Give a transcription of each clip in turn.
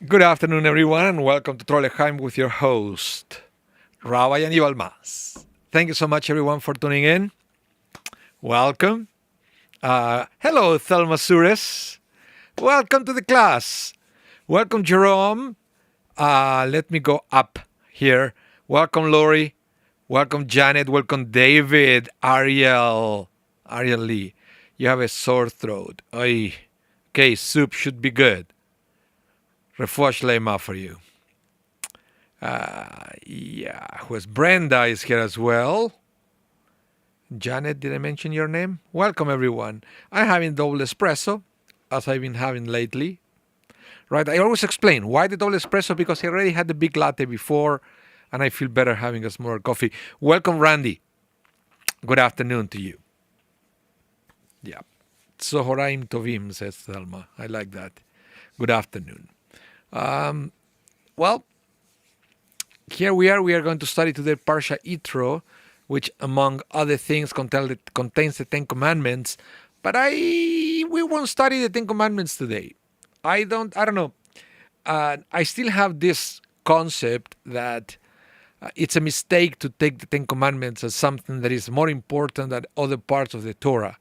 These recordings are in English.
Good afternoon, everyone, and welcome to Trolleheim with your host, Rabbi Anibal. Thank you so much, everyone, for tuning in. Welcome. Hello, Thelma Sures. Welcome to the class. Welcome, Jerome. Let me go up here. Welcome, Lori. Welcome, Janet. Welcome, David. Ariel Lee. You have a sore throat. Oy. Okay, soup should be good. Refuah Shleima for you. Who's Brenda is here as well. Janet, did I mention your name? Welcome, everyone. I'm having double espresso, as I've been having lately. Right, I always explain why the double espresso, because I already had the big latte before, and I feel better having a smaller coffee. Welcome, Randy. Good afternoon to you. Yeah. Sohoraim Tovim, says Thelma. I like that. Good afternoon. Well, here we are. We are going to study today Parsha Yitro, which, among other things, contains the Ten Commandments. But we won't study the Ten Commandments today. I don't know. I still have this concept that it's a mistake to take the Ten Commandments as something that is more important than other parts of the Torah,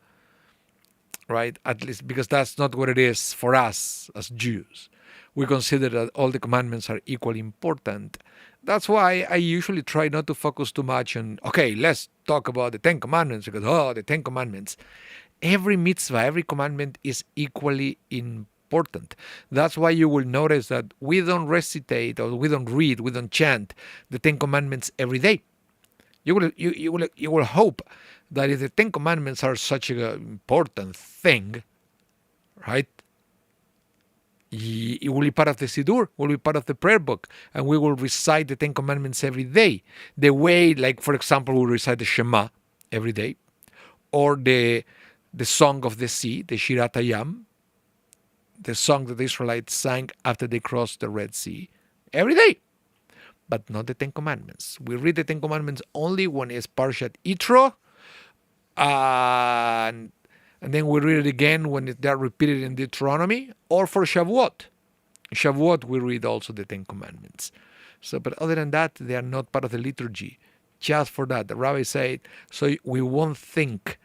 right? At least because that's not what it is for us as Jews. We consider that all the commandments are equally important. That's why I usually try not to focus too much on, okay, let's talk about the Ten Commandments, because, the Ten Commandments. Every mitzvah, every commandment is equally important. That's why you will notice that we don't recitate, or we don't read, we don't chant the Ten Commandments every day. You will hope that if the Ten Commandments are such an important thing, right? It will be part of the Siddur, will be part of the prayer book, and we will recite the Ten Commandments every day. The way, like, for example, we recite the Shema every day, or the Song of the Sea, the Shirat Hayam, the song that the Israelites sang after they crossed the Red Sea, every day. But not the Ten Commandments. We read the Ten Commandments only when it's Parshat Yitro, and then we read it again when they are repeated in Deuteronomy, or for Shavuot. Shavuot, we read also the Ten Commandments. So, but other than that, they are not part of the liturgy. Just for that, the rabbi said, so we won't think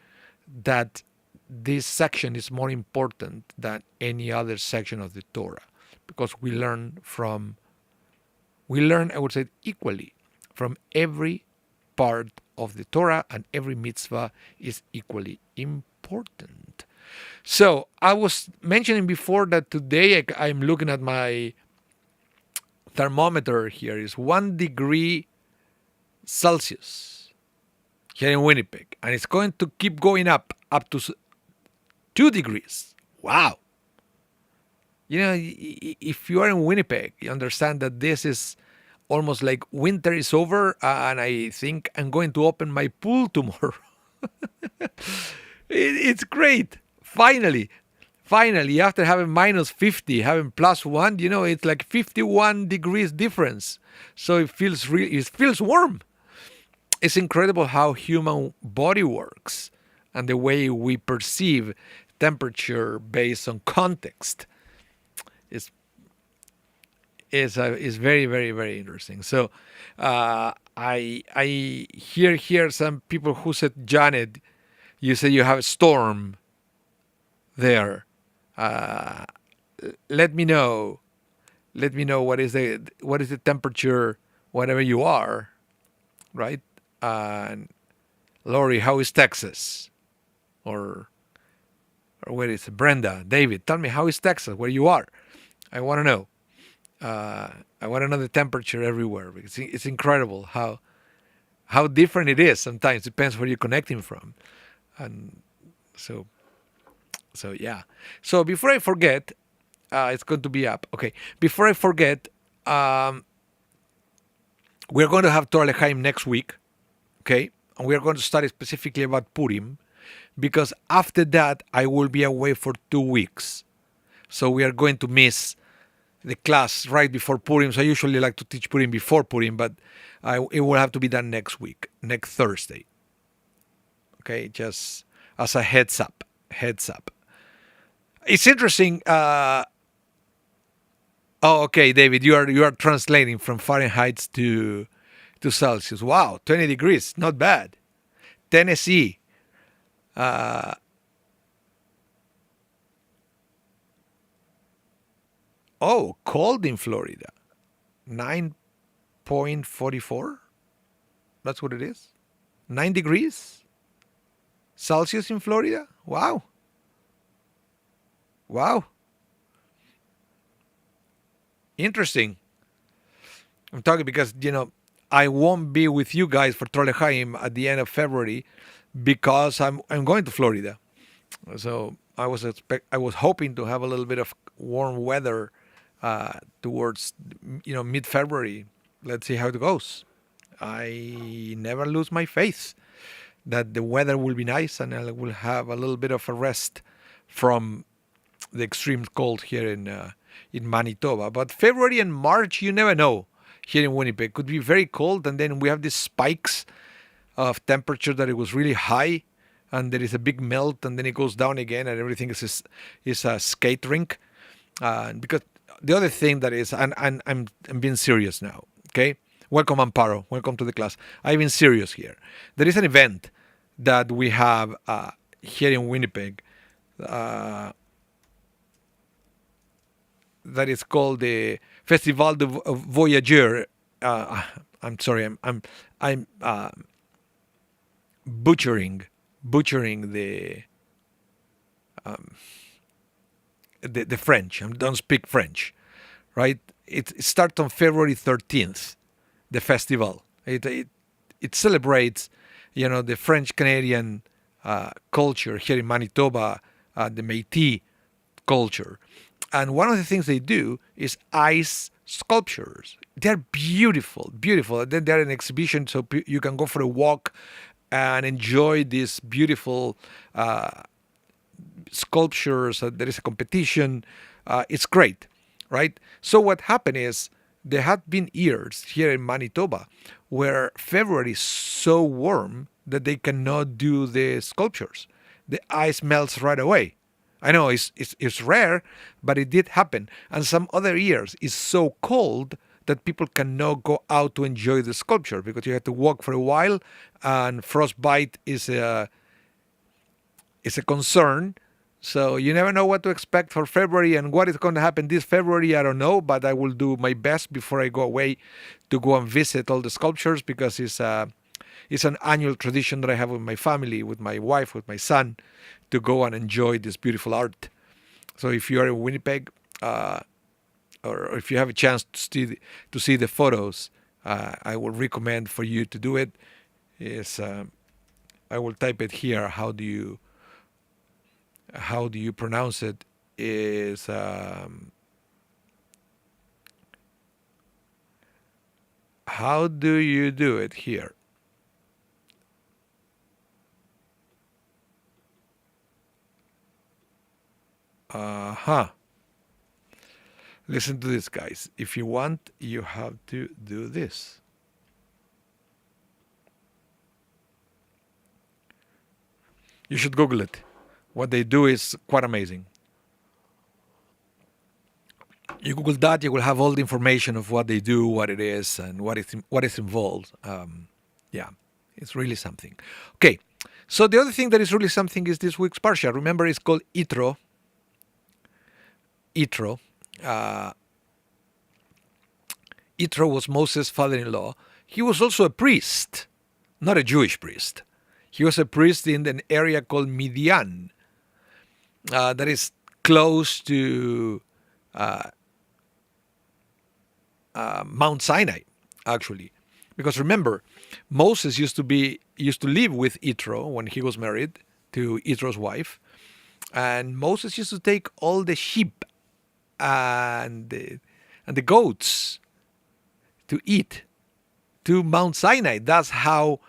that this section is more important than any other section of the Torah, because we learn, I would say, equally from every part of the Torah, and every mitzvah is equally important. So I was mentioning before that today I'm looking at my thermometer here. Is 1 degree Celsius here in Winnipeg, and it's going to keep going up to 2 degrees. Wow. You know, if you are in Winnipeg, you understand that this is almost like winter is over, and I think I'm going to open my pool tomorrow. It's great. Finally, after having minus 50, having plus 1, it's like 51 degrees difference. So it feels warm. It's incredible how human body works and the way we perceive temperature based on context. Is very, very, very interesting. So I hear some people who said, Janet, you said you have a storm there. Let me know what is the temperature, whatever you are, right? And Lori, how is Texas? Or where is it? Brenda, David, tell me, how is Texas, where you are? I want to know. I want to know the temperature everywhere, because it's incredible how different it is. Sometimes depends where you're connecting from, and so yeah. So before I forget, it's going to be up. Okay. Before I forget, we're going to have Torah L'chaim next week. Okay, and we are going to study specifically about Purim, because after that I will be away for 2 weeks. So we are going to miss the class right before Purim. So I usually like to teach Purim before Purim, but it will have to be done next week, next Thursday. Okay, just as a heads up. It's interesting. Oh, okay, David, you are translating from Fahrenheit to Celsius. Wow, 20 degrees, not bad. Tennessee, oh, cold in Florida, 9.44. That's what it is. 9 degrees Celsius in Florida. Wow, wow, interesting. I'm talking because I won't be with you guys for Trollheim at the end of February because I'm going to Florida. So I was hoping to have a little bit of warm weather towards mid February. Let's see how it goes. I never lose my faith that the weather will be nice and I will have a little bit of a rest from the extreme cold here in Manitoba. But February and March, you never know. Here in Winnipeg, could be very cold, and then we have these spikes of temperature that it was really high, and there is a big melt, and then it goes down again, and everything is a skate rink. Because the other thing that is, and I'm being serious now. Okay, welcome Amparo, welcome to the class. I'm being serious here. There is an event that we have here in Winnipeg. That is called the Festival de Voyageur. I'm sorry, I'm butchering the French. I don't speak French, right? It starts on February 13th. The festival. It celebrates, the French Canadian culture here in Manitoba, the Métis culture. And one of the things they do is ice sculptures. They're beautiful, beautiful. Then they're an exhibition, so you can go for a walk and enjoy these beautiful sculptures. There is a competition. It's great, right? So what happened is there had been years here in Manitoba where February is so warm that they cannot do the sculptures. The ice melts right away. I know it's rare, but it did happen. And some other years it's so cold that people cannot go out to enjoy the sculpture because you have to walk for a while, and frostbite is a concern. So you never know what to expect for February, and what is going to happen this February, I don't know, but I will do my best before I go away to go and visit all the sculptures because it's an annual tradition that I have with my family, with my wife, with my son, to go and enjoy this beautiful art. So if you are in Winnipeg, or if you have a chance to see the photos, I would recommend for you to do it. I will type it here. How do you pronounce it? Is how do you do it here? Listen to this, guys. If you want, you have to do this. You should Google it. What they do is quite amazing. You Google that, you will have all the information of what they do, what it is, and what is involved. Yeah, it's really something. Okay, so the other thing that is really something is this week's parsha. Remember, it's called Yitro. Yitro. Yitro was Moses' father-in-law. He was also a priest, not a Jewish priest. He was a priest in an area called Midian, that is close to Mount Sinai, actually. Because remember, Moses used to live with Yitro when he was married to Yitro's wife, and Moses used to take all the sheep and the goats to eat to Mount Sinai. That's how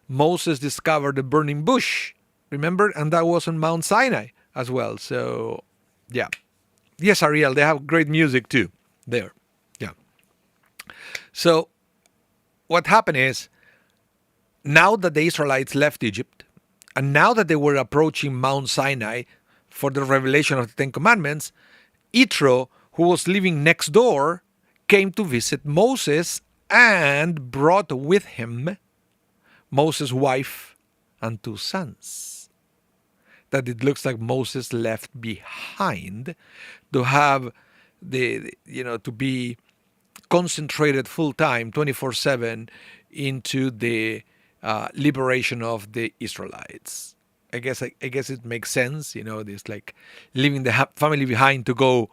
Moses discovered the burning bush, remember? And that was on Mount Sinai as well. So, yeah. Yes, Ariel, they have great music too there. Yeah. So, what happened is, now that the Israelites left Egypt, and now that they were approaching Mount Sinai for the revelation of the Ten Commandments, Yitro, who was living next door, came to visit Moses and brought with him Moses' wife and 2 sons. That it looks like Moses left behind to have to be concentrated full time, 24/7, into the liberation of the Israelites. I guess it makes sense. This like leaving the family behind to go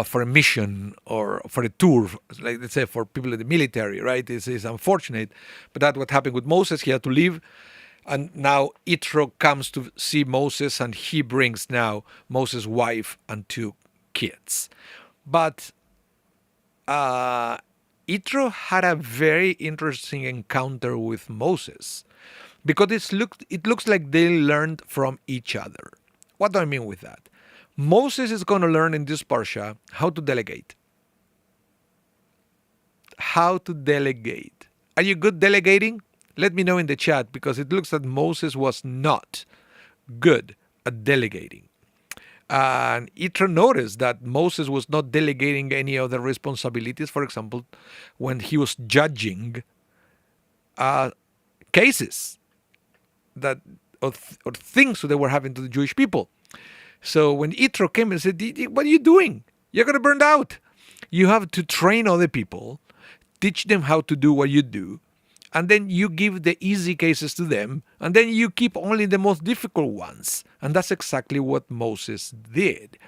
for a mission or for a tour, like let's say for people in the military, right? This is unfortunate, but that's what happened with Moses. He had to leave. And now Yitro comes to see Moses, and he brings now Moses' wife and 2 kids. But Yitro had a very interesting encounter with Moses, because it looks like they learned from each other. What do I mean with that? Moses is going to learn in this parsha how to delegate. How to delegate. Are you good delegating? Let me know in the chat, because it looks that Moses was not good at delegating. And Yitro noticed that Moses was not delegating any of the responsibilities. For example, when he was judging cases or things that were happening to the Jewish people. So when Yitro came and said, "What are you doing? You're going to burn out. You have to train other people, teach them how to do what you do, and then you give the easy cases to them, and then you keep only the most difficult ones." And that's exactly what Moses did,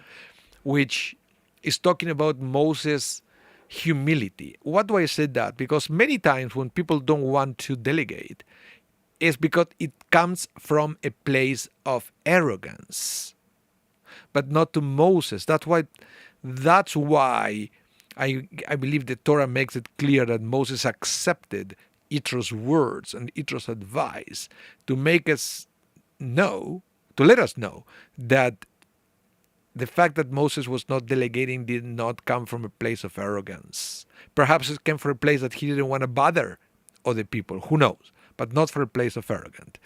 which is talking about Moses' humility. Why do I say that? Because many times when people don't want to delegate, it's because it comes from a place of arrogance, but not to Moses. That's why I believe the Torah makes it clear that Moses accepted Yitro's words and Yitro's advice to make us know, to let us know that the fact that Moses was not delegating did not come from a place of arrogance. Perhaps it came from a place that he didn't want to bother other people. Who knows? But not from a place of arrogance.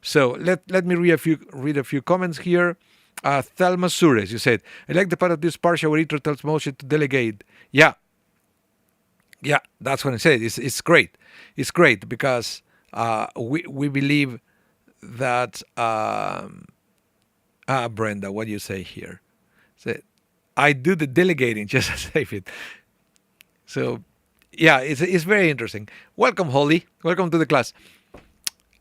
So let me read a few comments here. Thelma Sures, you said, "I like the part of this parsha where Yitro tells Moses to delegate." Yeah, that's what I said. It's great. It's great because we believe that. Brenda, what do you say here? Say, I do the delegating just to save it. So, yeah, it's very interesting. Welcome, Holly. Welcome to the class.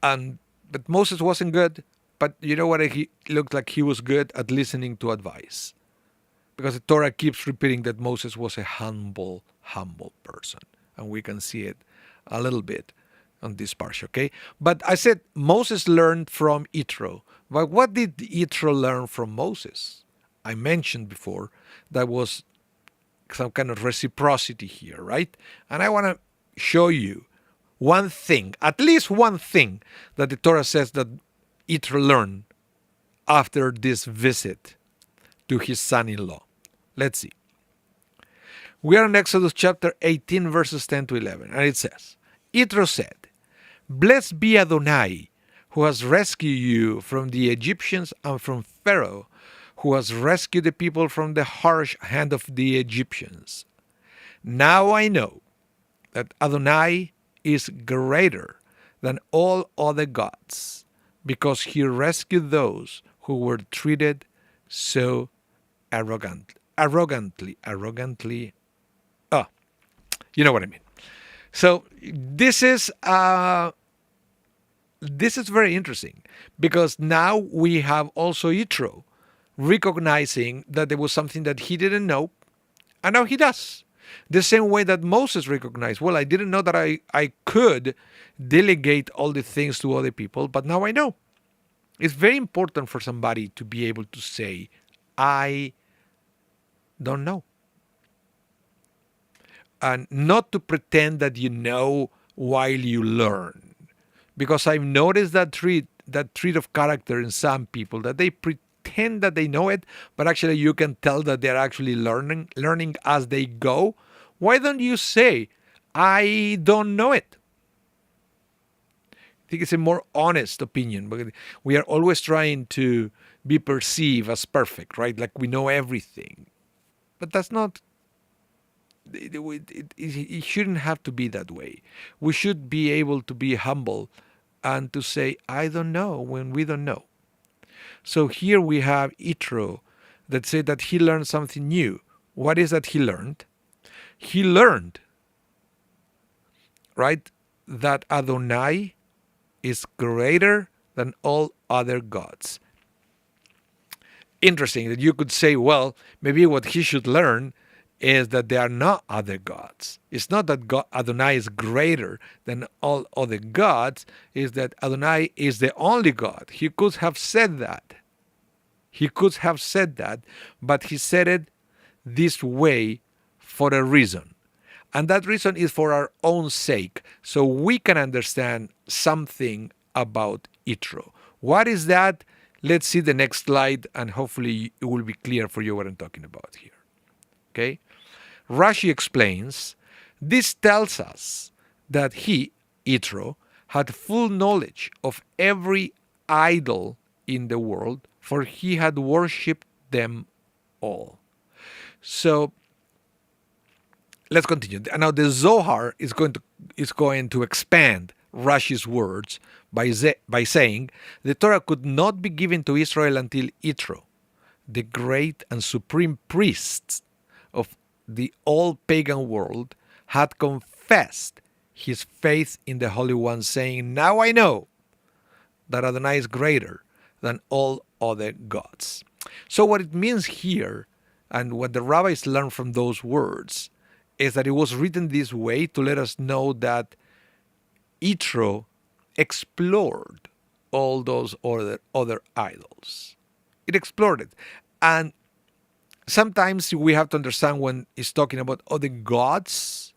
But Moses wasn't good. But you know what? He looked like he was good at listening to advice, because the Torah keeps repeating that Moses was a humble person, and we can see it a little bit on this parsha. Okay, but I said Moses learned from Yitro. But what did Yitro learn from Moses? I mentioned before that was some kind of reciprocity here, right? And I want to show you one thing, at least one thing, that the Torah says that Yitro learned after this visit to his son-in-law. Let's see. We are in Exodus chapter 18, verses 10 to 11, and it says, Yitro said, "Blessed be Adonai, who has rescued you from the Egyptians and from Pharaoh, who has rescued the people from the harsh hand of the Egyptians. Now I know that Adonai is greater than all other gods, because he rescued those who were treated so arrogantly. Oh, you know what I mean. So this is very interesting, because now we have also Yitro recognizing that there was something that he didn't know, and now he does. The same way that Moses recognized, well, I didn't know that I could delegate all the things to other people, but now I know. It's very important for somebody to be able to say, I don't know. And not to pretend that you know while you learn. Because I've noticed that trait of character in some people, that they pretend that they know it, but actually you can tell that they're actually learning as they go. Why don't you say, I don't know it? I think it's a more honest opinion, but we are always trying to be perceived as perfect, right? Like we know everything. But that's not it shouldn't have to be that way. We should be able to be humble and to say, I don't know, when we don't know. So here we have Yitro that said that he learned something new. What is that he learned? He learned, right, that Adonai is greater than all other gods. Interesting that you could say, well, maybe what he should learn is that there are no other gods. It's not that God, Adonai is greater than all other gods, it's that Adonai is the only God. He could have said that. He could have said that, but he said it this way for a reason. And that reason is for our own sake, so we can understand something about Yitro. What is that? Let's see the next slide, and hopefully it will be clear for you what I'm talking about here. Okay? Rashi explains, this tells us that he, Yitro, had full knowledge of every idol in the world, for he had worshipped them all. So let's continue. Now the Zohar is going to expand Rashi's words by saying the Torah could not be given to Israel until Yitro, the great and supreme priest of the all pagan world, had confessed his faith in the Holy One, saying, now I know that Adonai is greater than all other gods. So what it means here, and what the rabbis learned from those words, is that it was written this way to let us know that Yitro explored all those other idols. It explored it. And sometimes we have to understand when it's talking about other gods,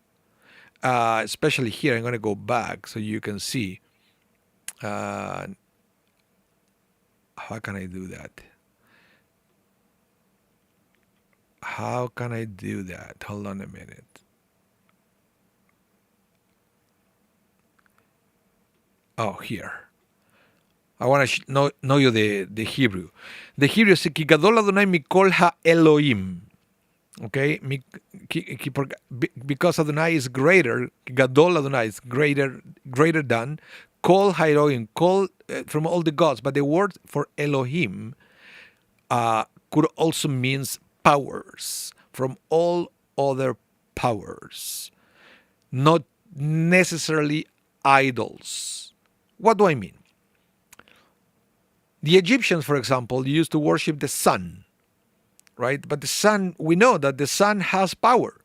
especially here, I'm going to go back so you can see. How can I do that? How can I do that? Hold on a minute. Oh, here. I want to know you the Hebrew. The Hebrew is Ki Gadol Adonai Mikol Ha-Elohim. Okay? Because Adonai is greater, Gadol Adonai is greater than, Kol Ha-Elohim, Kol from all the gods. But the word for Elohim could also means powers, from all other powers, not necessarily idols. What do I mean? The Egyptians, for example, used to worship the sun, right? But the sun, we know that the sun has power.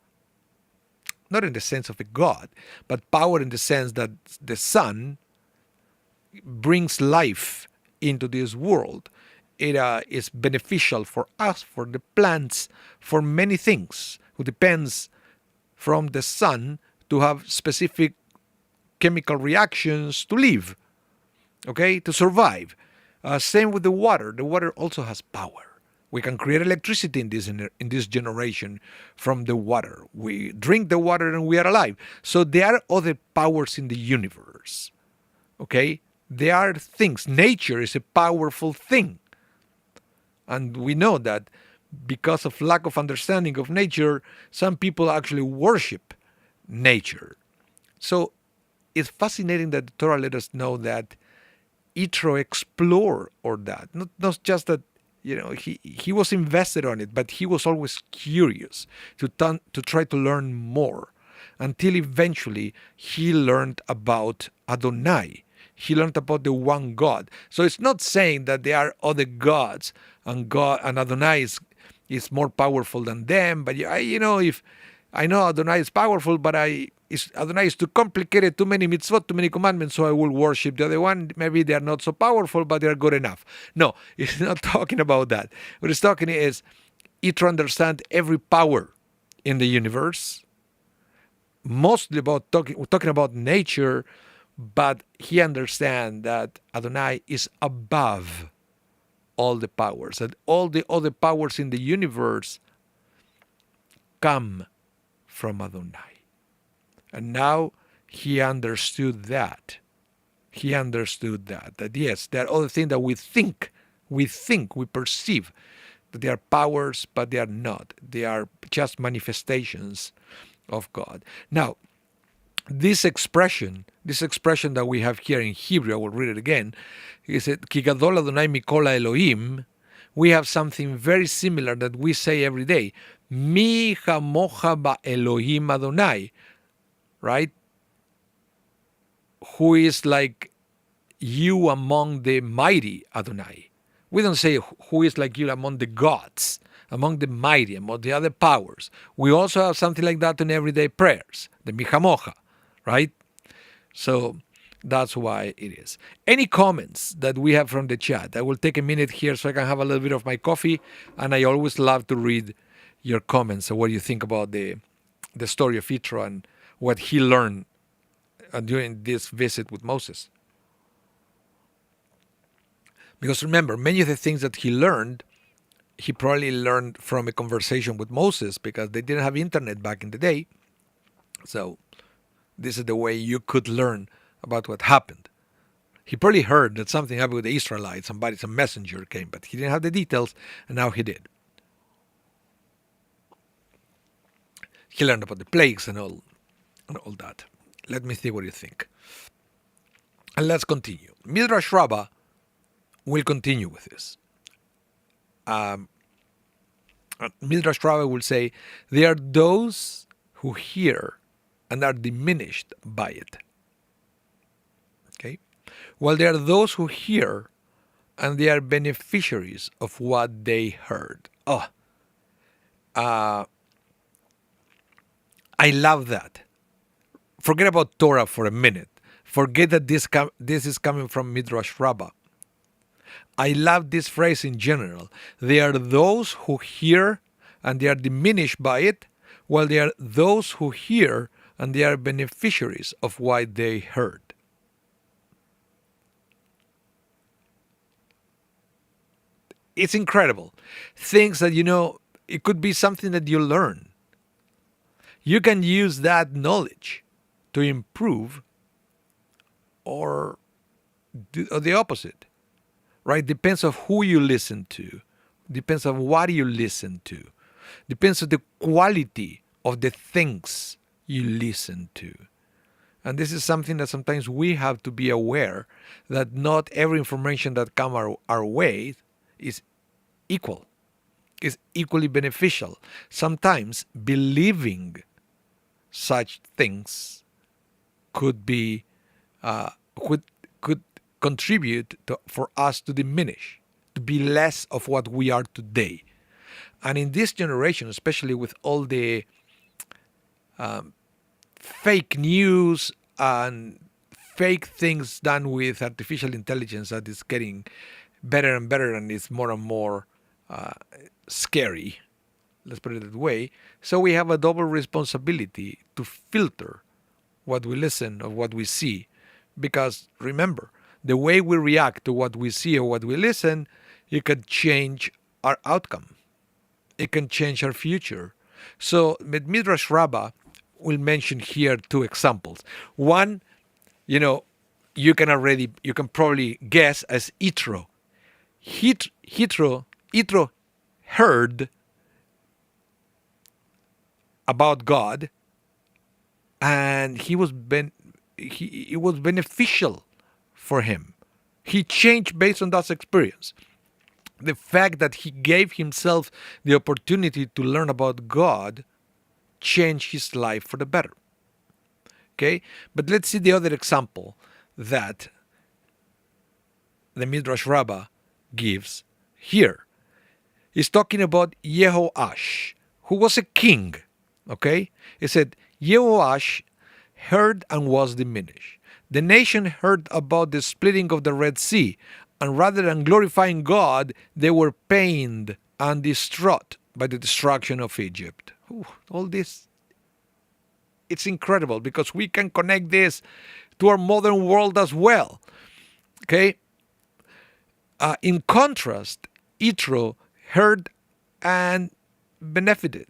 Not in the sense of a god, but power in the sense that the sun brings life into this world. It is beneficial for us, for the plants, for many things. It depends from the sun to have specific chemical reactions to live, okay, to survive. Same with the water. The water also has power. We can create electricity in this generation from the water. We drink the water and we are alive. So there are other powers in the universe, okay? There are things. Nature is a powerful thing. And we know that because of lack of understanding of nature, some people actually worship nature. So it's fascinating that the Torah let us know that Yitro explored all that. Not just that, he was invested on it, but he was always curious to try to learn more, until eventually he learned about Adonai. He learned about the one God. So it's not saying that there are other gods and Adonai is more powerful than them. But if I know Adonai is powerful, but Adonai is too complicated, too many mitzvot, too many commandments, so I will worship the other one. Maybe they are not so powerful, but they are good enough. No, it's not talking about that. What it's talking is, to understand every power in the universe, mostly talking about nature, but he understands that Adonai is above all the powers, that all the other powers in the universe come from Adonai. And now he understood that. That yes, there are other things that we think, we perceive, that they are powers, but they are not. They are just manifestations of God. Now, this expression that we have here in Hebrew, I will read it again. He said, Ki gadol Adonai mikol Elohim. We have something very similar that we say every day. Mi hamocha ba Elohim Adonai. Right? Who is like you among the mighty Adonai. We don't say who is like you among the gods, among the mighty, among the other powers. We also have something like that in everyday prayers, the mihamocha, right? So that's why it is. Any comments that we have from the chat? I will take a minute here so I can have a little bit of my coffee, and I always love to read your comments and what you think about the story of Yitro and what he learned during this visit with Moses. Because remember, many of the things that he learned, he probably learned from a conversation with Moses because they didn't have internet back in the day. So this is the way you could learn about what happened. He probably heard that something happened with the Israelites, some messenger came, but he didn't have the details, and now he did. He learned about the plagues and all that. Let me see what you think. And let's continue. Midrash Rabbah will continue with this. Midrash Rabbah will say, there are those who hear and are diminished by it. Okay? While there are those who hear and they are beneficiaries of what they heard. I love that. Forget about Torah for a minute. Forget that this is coming from Midrash Rabbah. I love this phrase in general. They are those who hear and they are diminished by it, while they are those who hear and they are beneficiaries of what they heard. It's incredible. Things that, it could be something that you learn. You can use that knowledge to improve or do the opposite. Right? Depends on who you listen to. Depends on what you listen to. Depends on the quality of the things you listen to. And this is something that sometimes we have to be aware that not every information that comes our way is equal, is equally beneficial. Sometimes believing such things could be could contribute for us to diminish, to be less of what we are today. And in this generation, especially with all the fake news and fake things done with artificial intelligence that is getting better and better and is more and more scary, let's put it that way. So we have a double responsibility to filter what we listen or what we see. Because remember, the way we react to what we see or what we listen, it can change our outcome. It can change our future. So Midrash Rabbah will mention here two examples. One, you can probably guess as Yitro. Yitro heard about God, and it was beneficial for him. He changed based on that experience. The fact that he gave himself the opportunity to learn about God changed his life for the better. Okay? But let's see the other example that the Midrash Rabbah gives here. He's talking about Yehoash, who was a king. Okay? He said, Yehoash heard and was diminished. The nation heard about the splitting of the Red Sea, and rather than glorifying God, they were pained and distraught by the destruction of Egypt. All this, it's incredible because we can connect this to our modern world as well. Okay? In contrast, Yitro heard and benefited.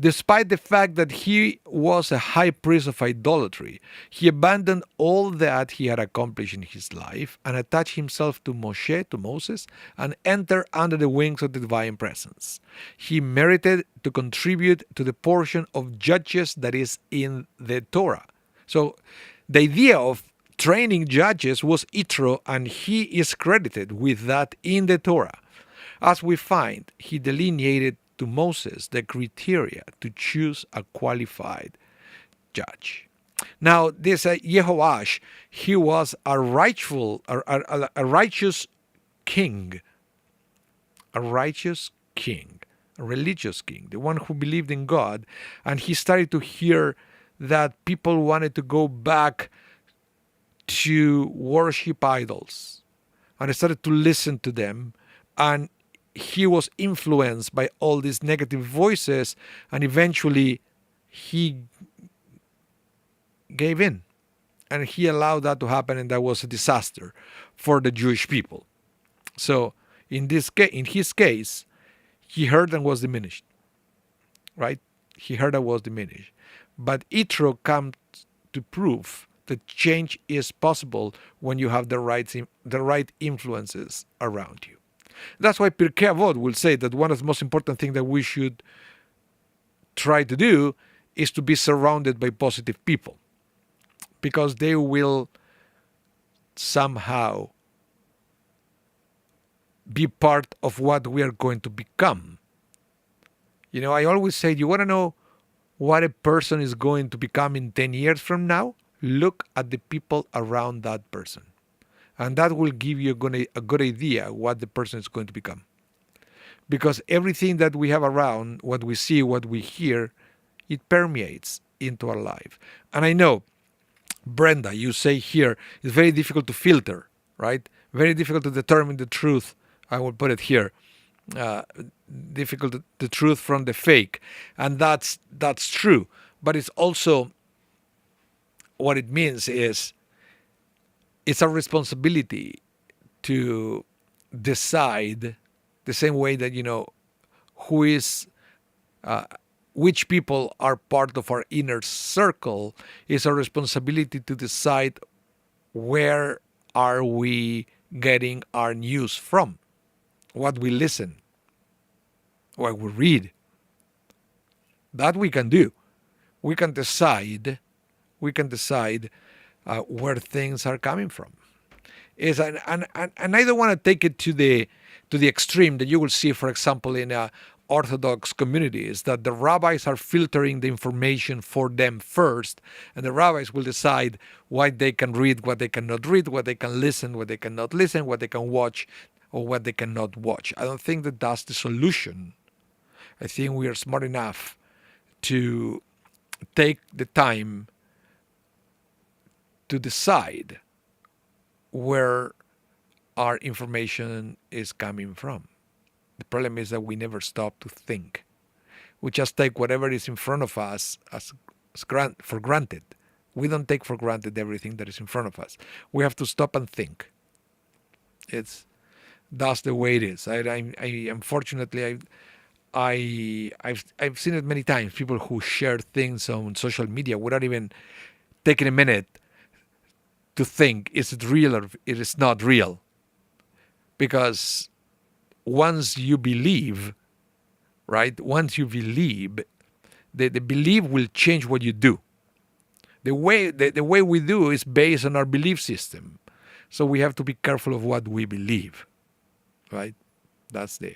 Despite the fact that he was a high priest of idolatry, he abandoned all that he had accomplished in his life and attached himself to Moses, and entered under the wings of the divine presence. He merited to contribute to the portion of judges that is in the Torah. So the idea of training judges was Yitro, and he is credited with that in the Torah. As we find, he delineated to Moses the criteria to choose a qualified judge. Now, this Jehoash, he was a righteous king, a religious king, the one who believed in God, and he started to hear that people wanted to go back to worship idols, and he started to listen to them, and he was influenced by all these negative voices, and eventually he gave in, and he allowed that to happen, and that was a disaster for the Jewish people. So in his case, he heard and was diminished, right? He heard and was diminished. But Yitro comes to prove that change is possible when you have the right influences around you. That's why Pirkei Avot will say that one of the most important things that we should try to do is to be surrounded by positive people, because they will somehow be part of what we are going to become. You know, I always say, you want to know what a person is going to become in 10 years from now? Look at the people around that person. And that will give you a good idea what the person is going to become. Because everything that we have around, what we see, what we hear, it permeates into our life. And I know, Brenda, you say here, it's very difficult to filter, right? Very difficult to determine the truth. I will put it here. Difficult, the truth from the fake. And that's true. But it's also, what it means is, it's our responsibility to decide the same way that, who is, which people are part of our inner circle. Is our responsibility to decide where are we getting our news from, what we listen, what we read. That we can do. We can decide where things are coming from. And I don't want to take it to the extreme that you will see, for example, in Orthodox communities, that the rabbis are filtering the information for them first, and the rabbis will decide what they can read, what they cannot read, what they can listen, what they cannot listen, what they can watch, or what they cannot watch. I don't think that that's the solution. I think we are smart enough to take the time to decide where our information is coming from. The problem is that we never stop to think. We just take whatever is in front of us for granted. We don't take for granted everything that is in front of us. We have to stop and think. That's the way it is. Unfortunately, I've seen it many times. People who share things on social media without even taking a minute to think, is it real or it is not real? Because once you believe, right? Once you believe, the belief will change what you do. The way we do is based on our belief system. So we have to be careful of what we believe, right? That's the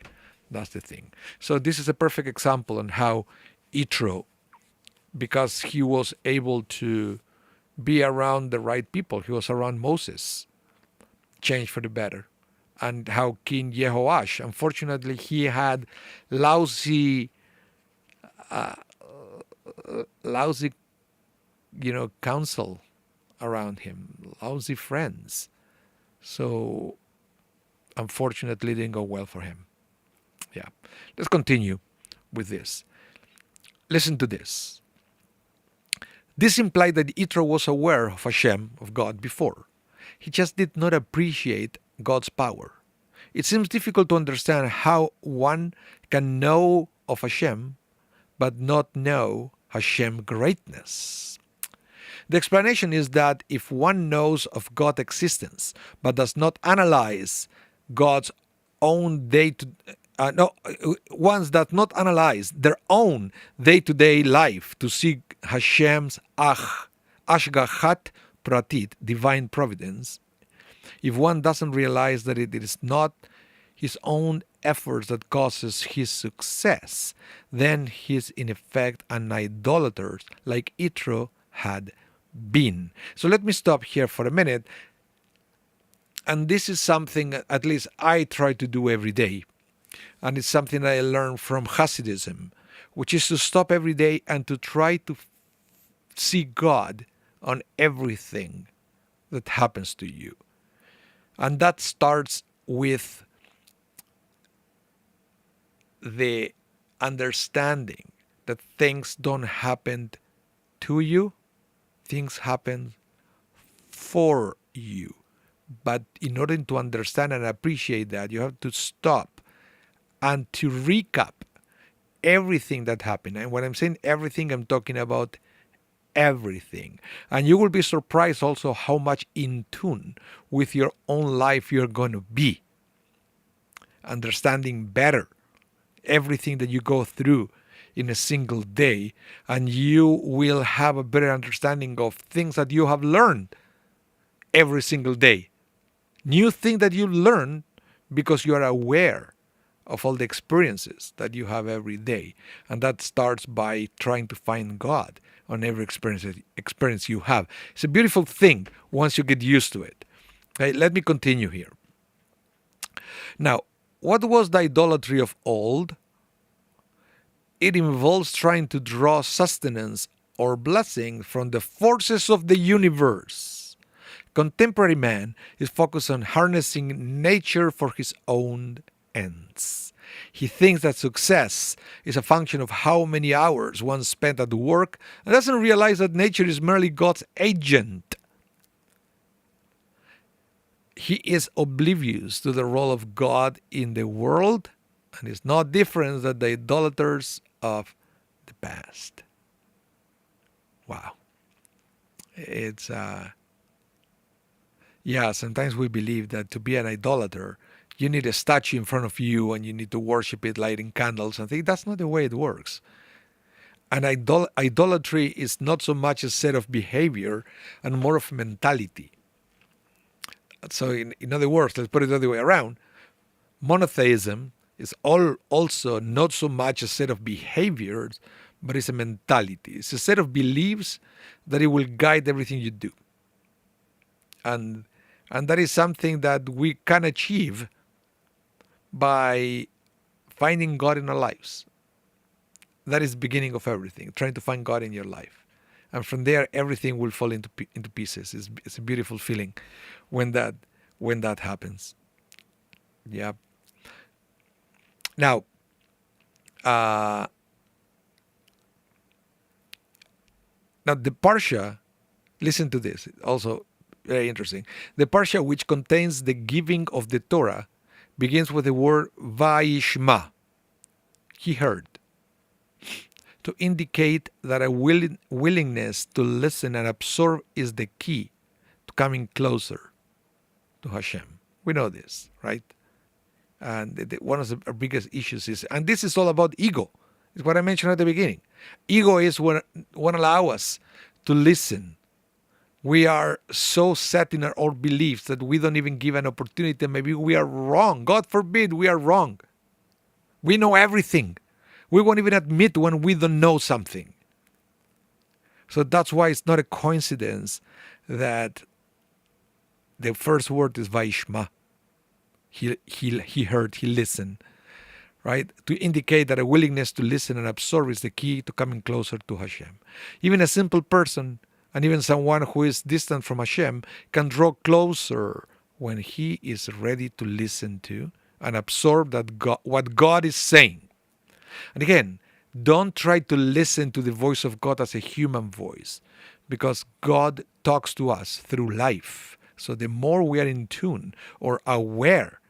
thing. So this is a perfect example on how Yitro, because he was able to be around the right people, he was around Moses, changed for the better. And how King Jehoash, unfortunately, he had lousy, counsel around him, lousy friends. So, unfortunately, it didn't go well for him. Yeah. Let's continue with this. Listen to this. This implied that Yitro was aware of Hashem, of God, before. He just did not appreciate God's power. It seems difficult to understand how one can know of Hashem but not know Hashem's greatness. The explanation is that if one knows of God's existence but does not analyze God's own ones that not analyze their own day-to-day life to see Hashem's Ashgachat Pratit, divine providence, if one doesn't realize that it is not his own efforts that causes his success, then he is in effect an idolater like Yitro had been. So let me stop here for a minute. And this is something at least I try to do every day. And it's something I learned from Hasidism, which is to stop every day and to try to see God on everything that happens to you. And that starts with the understanding that things don't happen to you, things happen for you. But in order to understand and appreciate that, you have to stop and to recap everything that happened. And when I'm saying everything, I'm talking about everything. And you will be surprised also how much in tune with your own life you're going to be. Understanding better everything that you go through in a single day, and you will have a better understanding of things that you have learned every single day. New thing that you learn because you are aware of all the experiences that you have every day. And that starts by trying to find God on every experience you have. It's a beautiful thing once you get used to it. Okay, let me continue here. Now, what was the idolatry of old? It involves trying to draw sustenance or blessing from the forces of the universe. Contemporary man is focused on harnessing nature for his own ends. He thinks that success is a function of how many hours one spent at work and doesn't realize that nature is merely God's agent. He is oblivious to the role of God in the world and is no different than the idolaters of the past. Wow. It's sometimes we believe that to be an idolater, you need a statue in front of you and you need to worship it lighting candles and think that's not the way it works. And idolatry is not so much a set of behavior and more of a mentality. So in other words, let's put it the other way around. Monotheism is also not so much a set of behaviors, but it's a mentality. It's a set of beliefs that it will guide everything you do. And that is something that we can achieve by finding God in our lives. That is the beginning of everything, trying to find God in your life. And from there, everything will fall into pieces. It's a beautiful feeling when that happens. Yeah. Now, the Parsha, listen to this, also very interesting. The Parsha, which contains the giving of the Torah, begins with the word Vayishma. He heard. To indicate that a willingness to listen and absorb is the key to coming closer to Hashem. We know this, right? And one of our biggest issues is, and this is all about ego. It's what I mentioned at the beginning. Ego is what won't allow us to listen. We are so set in our own beliefs that we don't even give an opportunity. Maybe we are wrong. God forbid we are wrong. We know everything. We won't even admit when we don't know something. So that's why it's not a coincidence that the first word is Vaishma. He heard, he listened, right? To indicate that a willingness to listen and absorb is the key to coming closer to Hashem. Even a simple person and even someone who is distant from Hashem can draw closer when he is ready to listen to and absorb what God is saying. And again, don't try to listen to the voice of God as a human voice, because God talks to us through life. So the more we are in tune or aware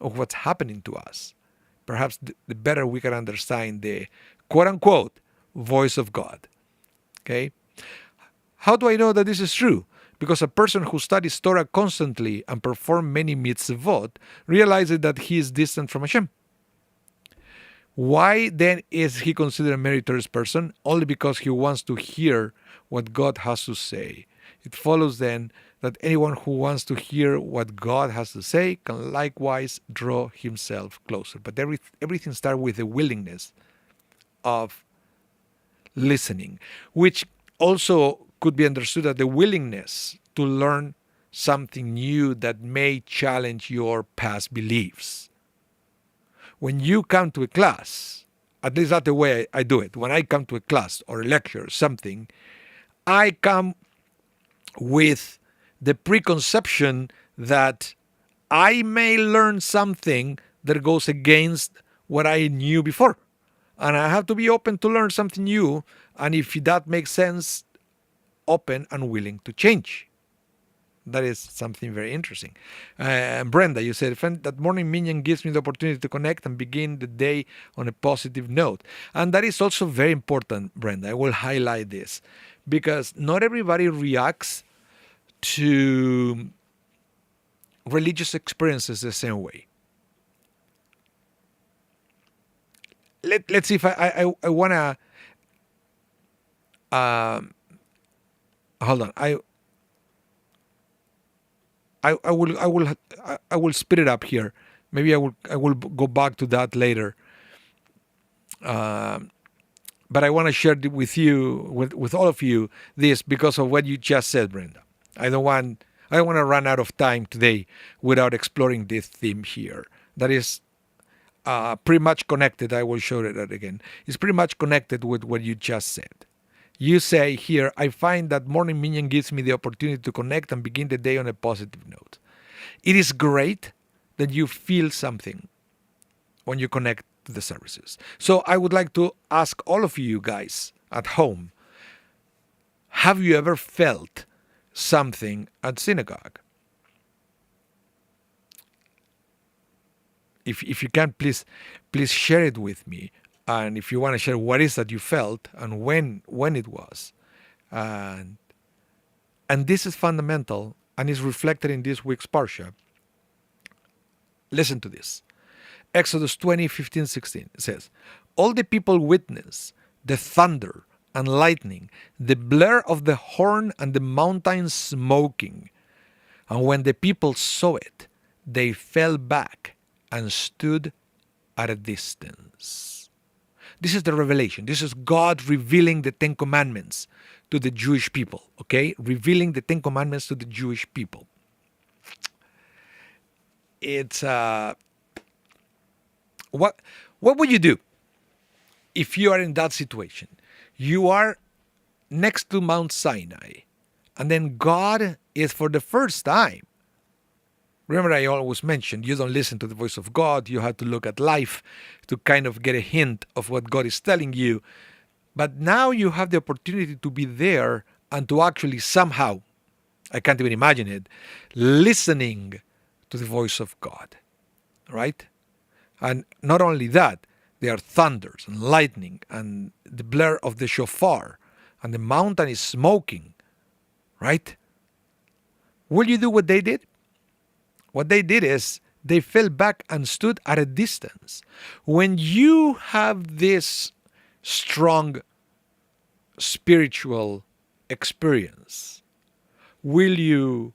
of what's happening to us, perhaps the better we can understand the quote-unquote voice of God. Okay? How do I know that this is true? Because a person who studies Torah constantly and performs many mitzvot realizes that he is distant from Hashem. Why then is he considered a meritorious person? Only because he wants to hear what God has to say. It follows then that anyone who wants to hear what God has to say can likewise draw himself closer. But everything starts with the willingness of listening, which also could be understood as the willingness to learn something new that may challenge your past beliefs. When you come to a class, at least that's the way I do it. When I come to a class or a lecture or something, I come with the preconception that I may learn something that goes against what I knew before. And I have to be open to learn something new. And if that makes sense, open and willing to change. That is something very interesting. Brenda, you said, that morning minyan gives me the opportunity to connect and begin the day on a positive note. And that is also very important, Brenda. I will highlight this because not everybody reacts to religious experiences the same way. Let's see if I want to... hold on. I will speed it up here. Maybe I will go back to that later. But I want to share with you, with all of you, this because of what you just said, Brenda. I don't want to run out of time today without exploring this theme here. That is pretty much connected. I will show it again. It's pretty much connected with what you just said. You say here, I find that morning minyan gives me the opportunity to connect and begin the day on a positive note. It is great that you feel something when you connect to the services. So I would like to ask all of you guys at home, have you ever felt something at synagogue? If you can, please share it with me. And if you want to share what is that you felt and when it was. And this is fundamental and is reflected in this week's Parsha. Listen to this. Exodus 20:15-16 says, all the people witnessed the thunder and lightning, the blare of the horn and the mountain smoking. And when the people saw it, they fell back and stood at a distance. This is the revelation. This is God revealing the Ten Commandments to the Jewish people. Okay? Revealing the Ten Commandments to the Jewish people. It's what would you do if you are in that situation? You are next to Mount Sinai, and then God is for the first time. Remember, I always mentioned, you don't listen to the voice of God. You have to look at life to kind of get a hint of what God is telling you. But now you have the opportunity to be there and to actually somehow, I can't even imagine it, listening to the voice of God. Right? And not only that, there are thunders and lightning and the blare of the shofar and the mountain is smoking. Right? Will you do what they did? What they did is they fell back and stood at a distance. When you have this strong spiritual experience, will you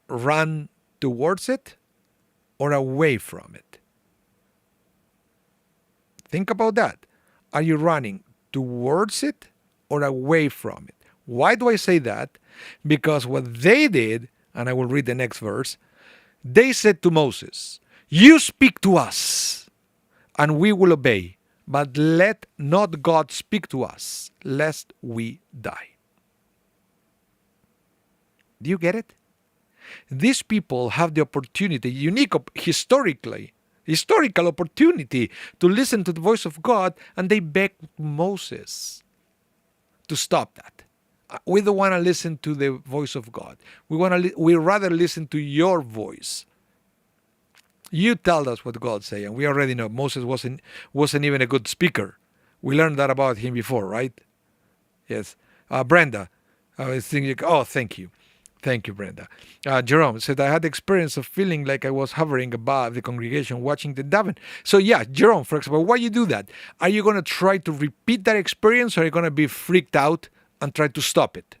run towards it or away from it? Think about that. Are you running towards it or away from it? Why do I say that? Because what they did, and I will read the next verse, they said to Moses, you speak to us, and we will obey, but let not God speak to us, lest we die. Do you get it? These people have the opportunity, unique historical opportunity to listen to the voice of God, and they begged Moses to stop that. We don't want to listen to the voice of God. We rather listen to your voice. You tell us what God say, and we already know Moses wasn't even a good speaker. We learned that about him before, right? Yes. Brenda, I was thinking, oh, thank you. Thank you, Brenda. Jerome said, I had the experience of feeling like I was hovering above the congregation watching the daven. So, yeah, Jerome, for example, why you do that? Are you going to try to repeat that experience, or are you going to be freaked out and try to stop it?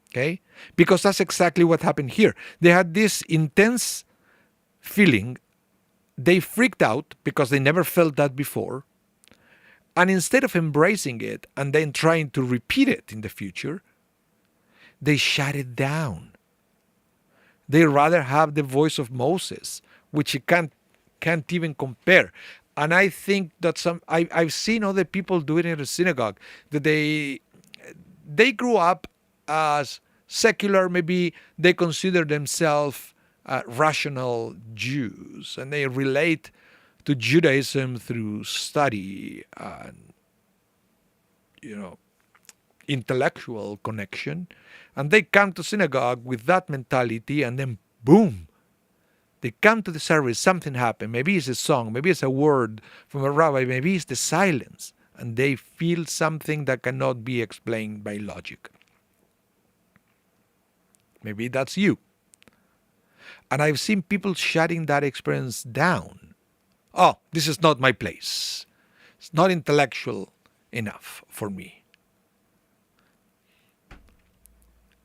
Okay? Because that's exactly what happened here. They had this intense feeling. They freaked out because they never felt that before. And instead of embracing it and then trying to repeat it in the future, they shut it down. They rather have the voice of Moses, which you can't even compare. And I think that I've seen other people do it in the synagogue, that they grew up as secular. Maybe they consider themselves rational Jews, and they relate to Judaism through study and, intellectual connection. And they come to synagogue with that mentality, and then boom, they come to the service, something happened. Maybe it's a song, maybe it's a word from a rabbi, maybe it's the silence, and they feel something that cannot be explained by logic. Maybe that's you. And I've seen people shutting that experience down. Oh, this is not my place. It's not intellectual enough for me.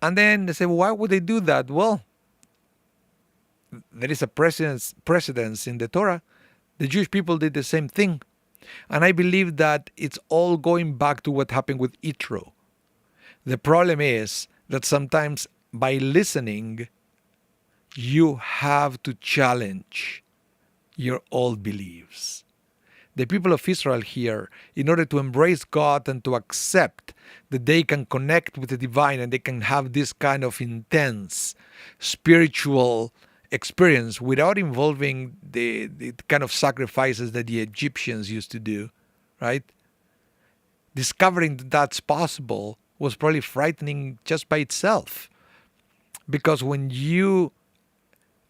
And then they say, well, why would they do that? Well, there is a precedence in the Torah. The Jewish people did the same thing. And I believe that it's all going back to what happened with Yitro. The problem is that sometimes by listening, you have to challenge your old beliefs. The people of Israel here, in order to embrace God and to accept that they can connect with the divine and they can have this kind of intense spiritual experience without involving the kind of sacrifices that the Egyptians used to do, right? Discovering that that's possible was probably frightening just by itself. Because when you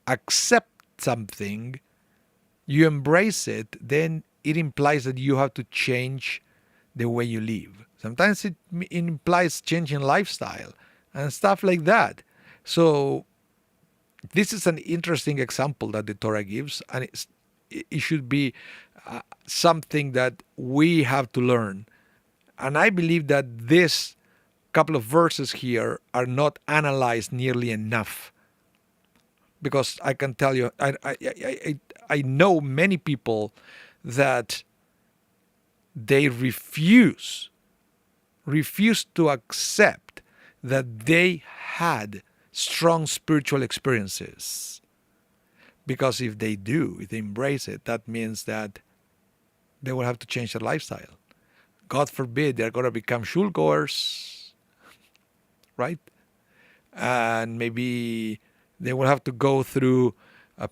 accept something, you embrace it, then it implies that you have to change the way you live. Sometimes it implies changing lifestyle and stuff like that. So this is an interesting example that the Torah gives, and it should be something that we have to learn. And I believe that this couple of verses here are not analyzed nearly enough. Because I can tell you, I know many people that they refuse to accept that they had strong spiritual experiences. Because if they embrace it, that means that they will have to change their lifestyle. God forbid they're going to become shul goers, right? And maybe they will have to go through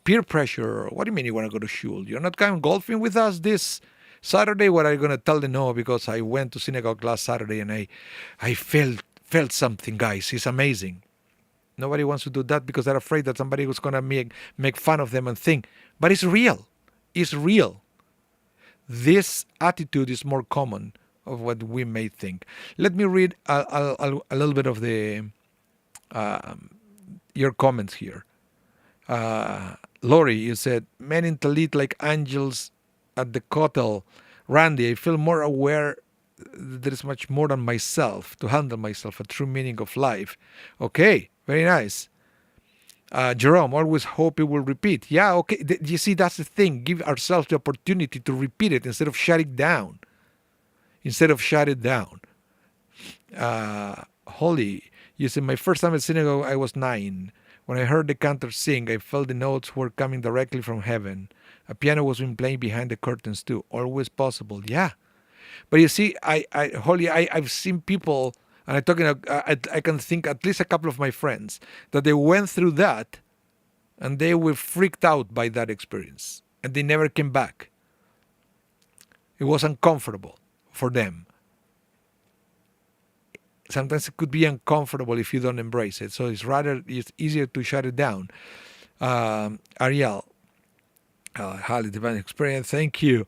peer pressure. What do you mean you want to go to shul? You're not coming golfing with us this Saturday? What are you going to tell them? No, because I went to synagogue last Saturday and I felt something, guys. It's amazing. Nobody wants to do that because they're afraid that somebody was going to make fun of them and think. But it's real. It's real. This attitude is more common of what we may think. Let me read a little bit of the your comments here. Lori, you said, men in Talit like angels at the kotel. Randy, I feel more aware that there is much more than myself to handle myself, a true meaning of life. Okay, very nice. Jerome, always hope it will repeat. Yeah, okay. You see, that's the thing. Give ourselves the opportunity to repeat it instead of shut it down. Holly, you said, my first time at synagogue, I was 9. When I heard the cantor sing, I felt the notes were coming directly from heaven. A piano was being playing behind the curtains too. Always possible. Yeah. But you see, Holly, I've seen people, and I can think at least a couple of my friends, that they went through that and they were freaked out by that experience and they never came back. It was uncomfortable for them. Sometimes it could be uncomfortable if you don't embrace it. So it's easier to shut it down. Ariel, highly divine experience. Thank you.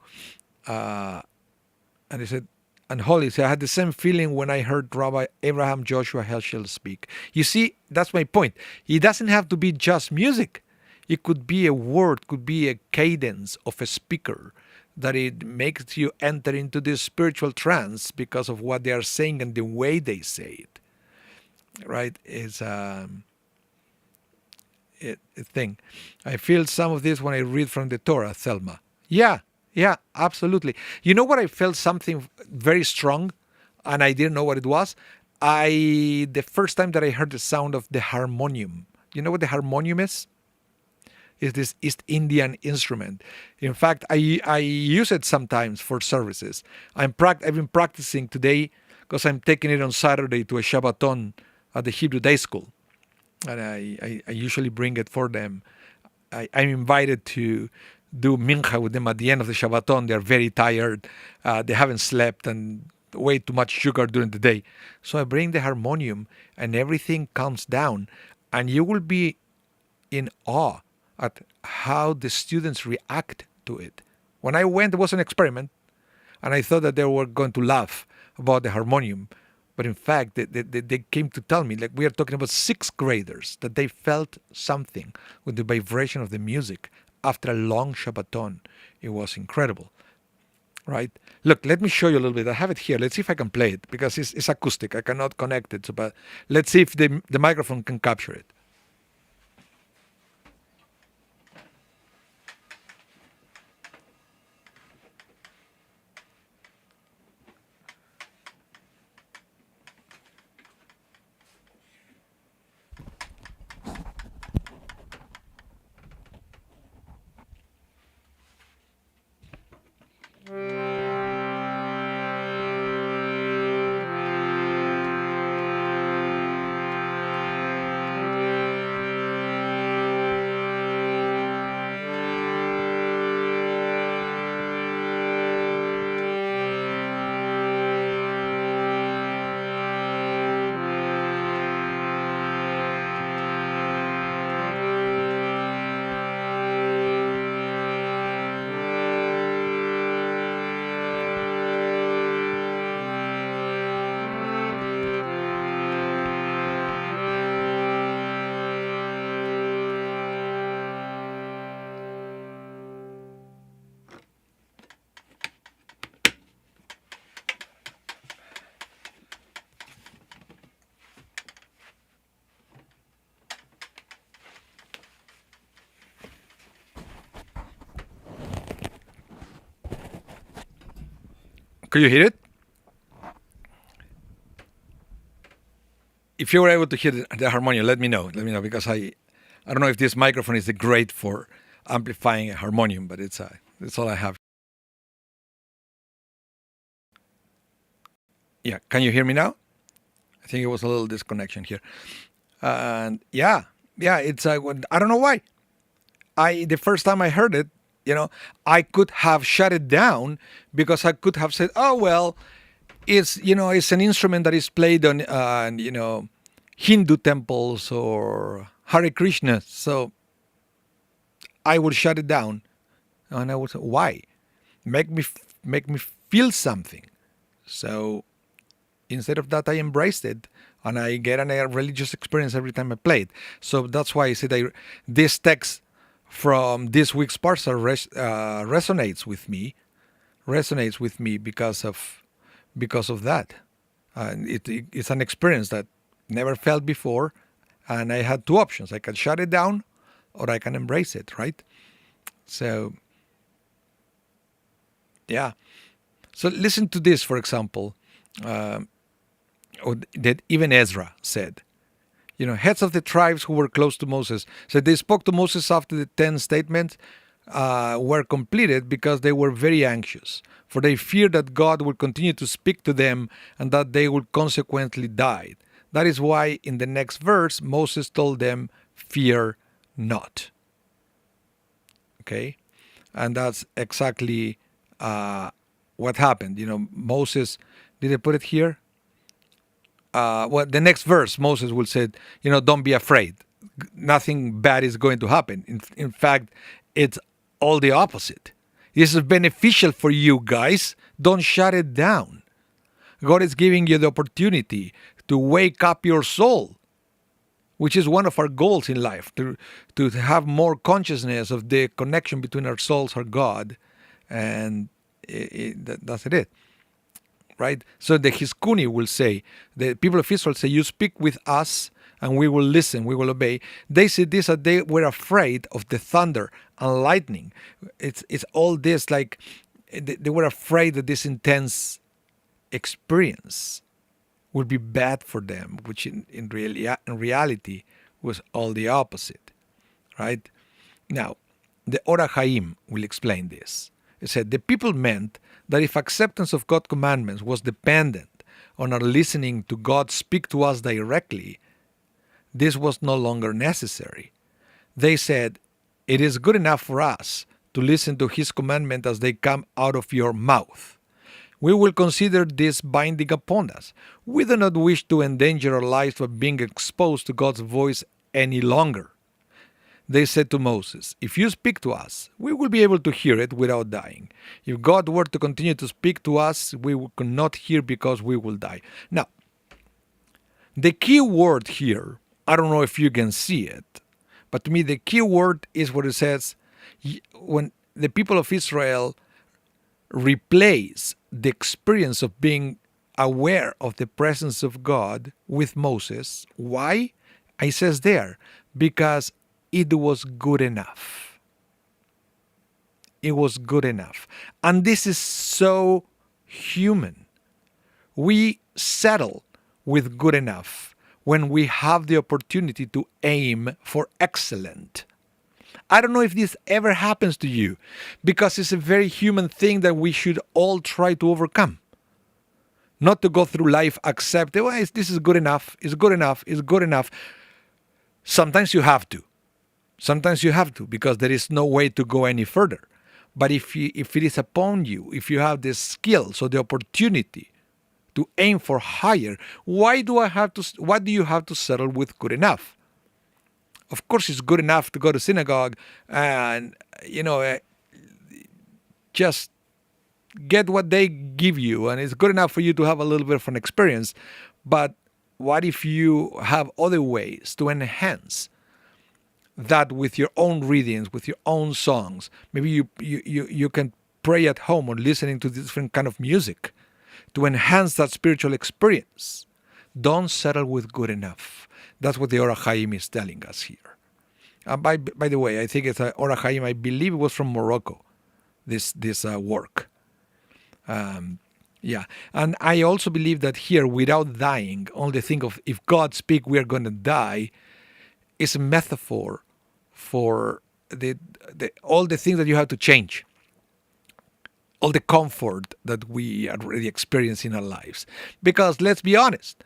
And he said, and Holly said, I had the same feeling when I heard Rabbi Abraham Joshua Heschel speak. You see, that's my point. It doesn't have to be just music. It could be a word, could be a cadence of a speaker that it makes you enter into this spiritual trance because of what they are saying and the way they say it. Right? It's a thing. I feel some of this when I read from the Torah, Thelma. Yeah, absolutely. You know what? I felt something very strong, and I didn't know what it was. The first time that I heard the sound of the harmonium. You know what the harmonium is? Is this East Indian instrument. In fact, I use it sometimes for services. I've been practicing today because I'm taking it on Saturday to a Shabbaton at the Hebrew Day School, and I usually bring it for them. I'm invited to do mincha with them at the end of the Shabbaton. They're very tired. They haven't slept and way too much sugar during the day. So I bring the harmonium and everything calms down, and you will be in awe at how the students react to it. When I went, it was an experiment, and I thought that they were going to laugh about the harmonium. But in fact, they came to tell me, like we are talking about sixth graders, that they felt something with the vibration of the music after a long Shabbaton. It was incredible, right? Look, let me show you a little bit. I have it here. Let's see if I can play it, because it's acoustic. I cannot connect it, but let's see if the microphone can capture it. Can you hear it? If you were able to hear the harmonium, let me know. Let me know, because I don't know if this microphone is great for amplifying a harmonium, but it's all I have. Yeah, can you hear me now? I think it was a little disconnection here. And it's I don't know why. The first time I heard it, I could have shut it down, because I could have said, oh well, it's an instrument that is played on Hindu temples or Hare Krishna, so I would shut it down, and I would say, why? Make me feel something. So instead of that, I embraced it, and I get a religious experience every time I play it. So that's why I said this text from this week's parsha resonates with me because of that. It's an experience that never felt before, and I had two options. I can shut it down, or I can embrace it, right? So, yeah. So listen to this, for example, that even Ezra said. Heads of the tribes who were close to Moses said they spoke to Moses after the 10 statements were completed, because they were very anxious, for they feared that God would continue to speak to them and that they would consequently die. That is why in the next verse, Moses told them, fear not. Okay? And that's exactly what happened. Moses, did I put it here? The next verse, Moses will say, don't be afraid. Nothing bad is going to happen. In fact, it's all the opposite. This is beneficial for you guys. Don't shut it down. God is giving you the opportunity to wake up your soul, which is one of our goals in life, to have more consciousness of the connection between our souls, our God, and that's it. Right? So the Hiskuni will say, the people of Israel say, you speak with us and we will listen, we will obey. They said this, that they were afraid of the thunder and lightning. It's all this, like, they were afraid that this intense experience would be bad for them, which in reality was all the opposite. Right? Now, the Ora Chaim will explain this. It said, the people meant that if acceptance of God's commandments was dependent on our listening to God speak to us directly, this was no longer necessary. They said, it is good enough for us to listen to His commandment as they come out of your mouth. We will consider this binding upon us. We do not wish to endanger our lives by being exposed to God's voice any longer. They said to Moses, if you speak to us, we will be able to hear it without dying. If God were to continue to speak to us, we could not hear because we will die. Now, the key word here, I don't know if you can see it, but to me the key word is what it says, when the people of Israel replace the experience of being aware of the presence of God with Moses. Why? It says there, because it was good enough. It was good enough. And this is so human. We settle with good enough when we have the opportunity to aim for excellent. I don't know if this ever happens to you, because it's a very human thing that we should all try to overcome. Not to go through life accepting, well, this is good enough, it's good enough, it's good enough. Sometimes you have to. Sometimes you have to, because there is no way to go any further. But if it is upon you, if you have the skills or the opportunity to aim for higher, why do you have to settle with good enough? Of course, it's good enough to go to synagogue and, just get what they give you, and it's good enough for you to have a little bit of an experience. But what if you have other ways to enhance that with your own readings, with your own songs? Maybe you can pray at home or listening to different kind of music to enhance that spiritual experience. Don't settle with good enough. That's what the Ora Chaim is telling us here. By the way, I think it's Ora Chaim, I believe it was from Morocco, this work. And I also believe that here, without dying, only think of, if God speak, we are going to die, is a metaphor for all the things that you have to change, all the comfort that we already experience in our lives. Because let's be honest,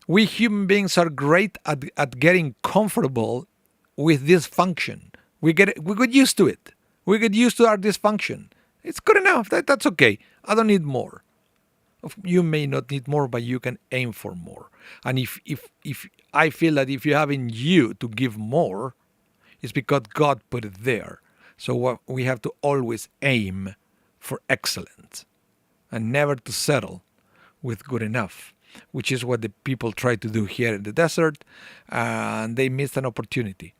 we human beings are great at getting comfortable with dysfunction. We get used to it. We get used to our dysfunction. It's good enough. That's okay. I don't need more. You may not need more, but you can aim for more. And if I feel that if you have in you to give more, it's because God put it there. So we have to always aim for excellence and never to settle with good enough, which is what the people try to do here in the desert, and they missed an opportunity.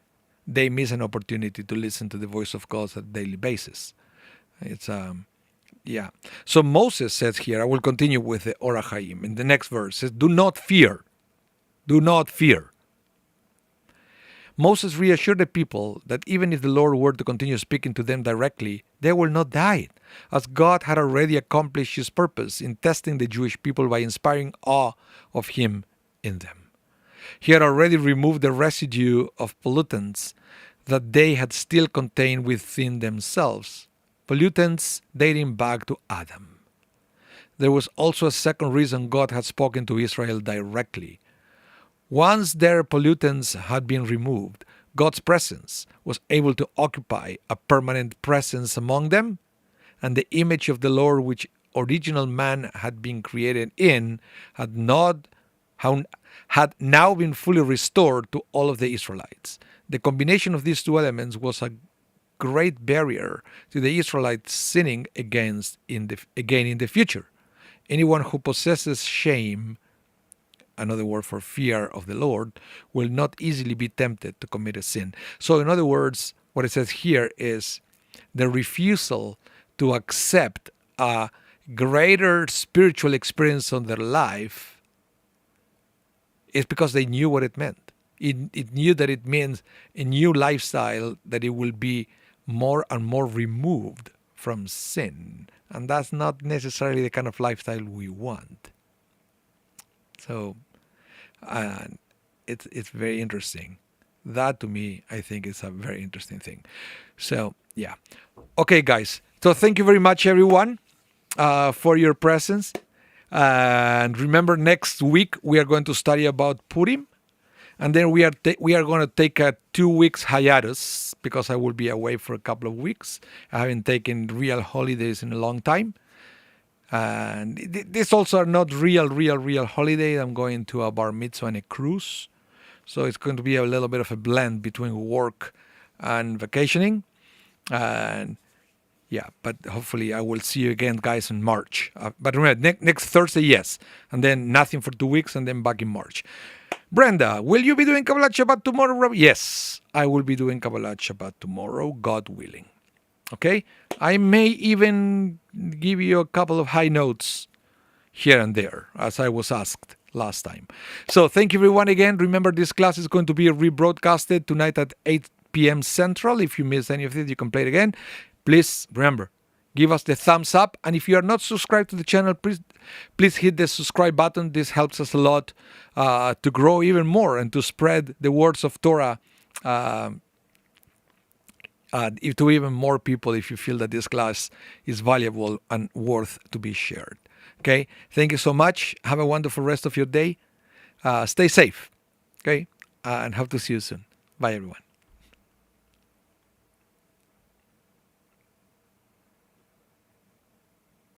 They miss an opportunity to listen to the voice of God on a daily basis. It's So Moses says here, I will continue with the Ora Chaim. In the next verse, says, do not fear. Do not fear. Moses reassured the people that even if the Lord were to continue speaking to them directly, they will not die, as God had already accomplished His purpose in testing the Jewish people by inspiring awe of Him in them. He had already removed the residue of pollutants that they had still contained within themselves, pollutants dating back to Adam. There was also a second reason God had spoken to Israel directly. Once their pollutants had been removed, God's presence was able to occupy a permanent presence among them, and the image of the Lord which original man had been created in had now been fully restored to all of the Israelites. The combination of these two elements was a great barrier to the Israelites sinning again in the future. Anyone who possesses shame, another word for fear of the Lord, will not easily be tempted to commit a sin. So in other words, what it says here is the refusal to accept a greater spiritual experience on their life is because they knew what it meant. It knew that it means a new lifestyle, that it will be more and more removed from sin. And that's not necessarily the kind of lifestyle we want. So it's very interesting. That to me, I think is a very interesting thing. So yeah. Okay, guys. So thank you very much, everyone, for your presence. And remember, next week we are going to study about Purim. And then we are going to take a 2 weeks hiatus because I will be away for a couple of weeks. I haven't taken real holidays in a long time. And this also are not real holiday. I'm going to a bar mitzvah and a cruise. So it's going to be a little bit of a blend between work and vacationing. And yeah, but hopefully I will see you again, guys, in March. But remember, next Thursday, yes. And then nothing for 2 weeks and then back in March. Brenda, will you be doing Kabbalat Shabbat tomorrow? Yes, I will be doing Kabbalat Shabbat tomorrow, God willing. Okay? I may even give you a couple of high notes here and there, as I was asked last time. So thank you, everyone, again. Remember, this class is going to be rebroadcasted tonight at 8 p.m. Central. If you missed any of it, you can play it again. Please, remember, give us the thumbs up. And if you are not subscribed to the channel, please hit the subscribe button. This helps us a lot to grow even more and to spread the words of Torah to even more people if you feel that this class is valuable and worth to be shared. Okay? Thank you so much. Have a wonderful rest of your day. Stay safe. Okay? And hope to see you soon. Bye, everyone.